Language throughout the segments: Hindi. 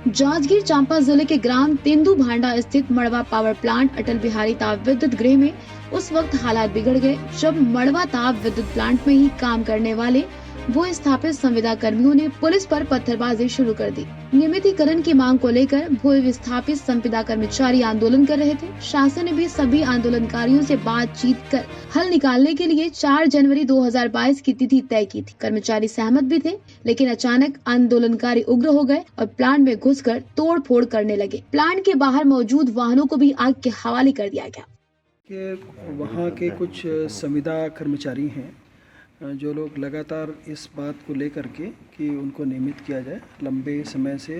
जांजगीर चांपा जिले के ग्राम तेंदु भांडा स्थित मड़वा पावर प्लांट अटल बिहारी ताप विद्युत गृह में उस वक्त हालात बिगड़ गए जब मड़वा ताप विद्युत प्लांट में ही काम करने वाले वो स्थापित संविदा कर्मियों ने पुलिस पर पत्थरबाजी शुरू कर दी। नियमितीकरण की मांग को लेकर वो विस्थापित संविदा कर्मचारी आंदोलन कर रहे थे। शासन ने भी सभी आंदोलनकारियों से बातचीत कर हल निकालने के लिए 4 जनवरी 2022 की तिथि तय की थी। कर्मचारी सहमत भी थे, लेकिन अचानक आंदोलनकारी उग्र हो गए और प्लांट में घुसकर तोड़ फोड़ करने लगे। प्लांट के बाहर मौजूद वाहनों को भी आग के हवाले कर दिया गया। कि वहाँ के कुछ संविदा कर्मचारी हैं जो लोग लगातार इस बात को लेकर के कि उनको नियमित किया जाए, लंबे समय से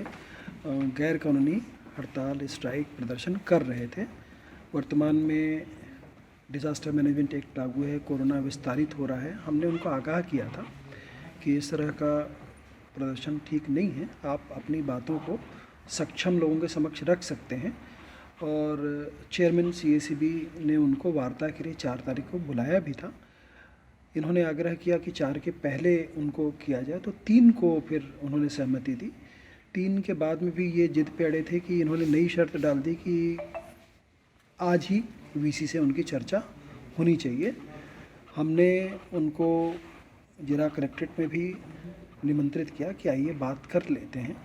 गैर कानूनी हड़ताल, स्ट्राइक, प्रदर्शन कर रहे थे। वर्तमान में डिज़ास्टर मैनेजमेंट एक्ट लागू है, कोरोना विस्तारित हो रहा है। हमने उनको आगाह किया था कि इस तरह का प्रदर्शन ठीक नहीं है, आप अपनी बातों को सक्षम लोगों के समक्ष रख सकते हैं। और चेयरमैन CACB ने उनको वार्ता के लिए 4 तारीख को बुलाया भी था। इन्होंने आग्रह किया कि 4 के पहले उनको किया जाए, तो 3 को फिर उन्होंने सहमति दी। 3 के बाद में भी ये जिद पे अड़े थे कि इन्होंने नई शर्त डाल दी कि आज ही VC से उनकी चर्चा होनी चाहिए। हमने उनको जिला कलेक्ट्रेट में भी निमंत्रित किया कि आइए बात कर लेते हैं।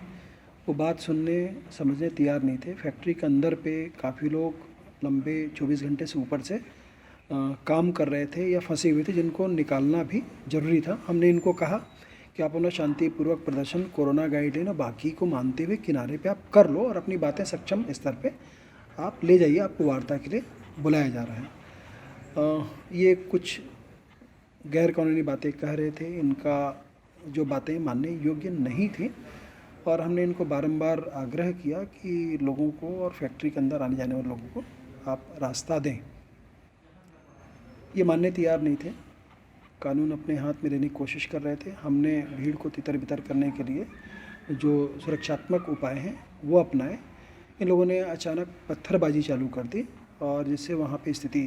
वो बात सुनने समझने तैयार नहीं थे। फैक्ट्री के अंदर पे काफ़ी लोग लंबे 24 घंटे से ऊपर से काम कर रहे थे या फंसे हुए थे, जिनको निकालना भी ज़रूरी था। हमने इनको कहा कि आप अपना शांतिपूर्वक प्रदर्शन, कोरोना गाइडलाइन और बाकी को मानते हुए किनारे पे आप कर लो और अपनी बातें सक्षम स्तर पे आप ले जाइए, आपको वार्ता के लिए बुलाया जा रहा है। ये कुछ गैर कानूनी बातें कह रहे थे, इनका जो बातें मानने योग्य नहीं थी और हमने इनको बारंबार आग्रह किया कि लोगों को और फैक्ट्री के अंदर आने जाने वाले लोगों को आप रास्ता दें। ये मानने तैयार नहीं थे, कानून अपने हाथ में लेने की कोशिश कर रहे थे। हमने भीड़ को तितर बितर करने के लिए जो सुरक्षात्मक उपाय हैं वो अपनाए। इन लोगों ने अचानक पत्थरबाजी चालू कर दी और जिससे वहाँ पे स्थिति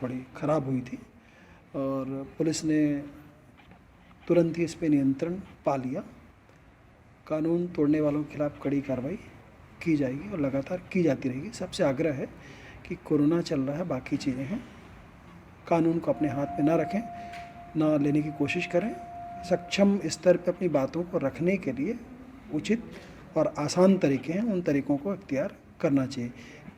थोड़ी ख़राब हुई थी और पुलिस ने तुरंत ही इस पर नियंत्रण पा लिया। कानून तोड़ने वालों के खिलाफ कड़ी कार्रवाई की जाएगी और लगातार की जाती रहेगी। सबसे आग्रह है कि कोरोना चल रहा है, बाकी चीज़ें हैं, कानून को अपने हाथ में ना रखें, ना लेने की कोशिश करें। सक्षम स्तर पर अपनी बातों को रखने के लिए उचित और आसान तरीके हैं, उन तरीक़ों को इख्तियार करना चाहिए।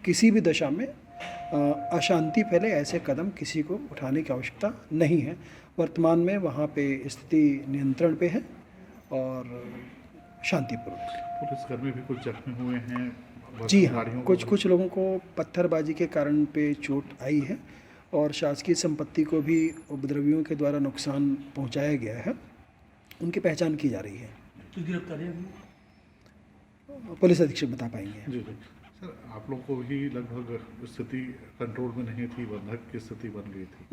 किसी भी दशा में अशांति फैले ऐसे कदम किसी को उठाने की आवश्यकता नहीं है। वर्तमान में वहाँ पे स्थिति नियंत्रण पे है और शांतिपूर्वक। पुलिसकर्मी भी कुछ जख्मी हुए हैं। जी हाँ, कुछ लोगों को पत्थरबाजी के कारण पे चोट आई है और शासकीय संपत्ति को भी उपद्रवियों के द्वारा नुकसान पहुंचाया गया है। उनकी पहचान की जा रही है। तो गिरफ्तारी पुलिस अधीक्षक बता पाएंगे। जी जी सर, आप लोग को भी लगभग स्थिति कंट्रोल में नहीं थी, बंधक की स्थिति बन गई थी।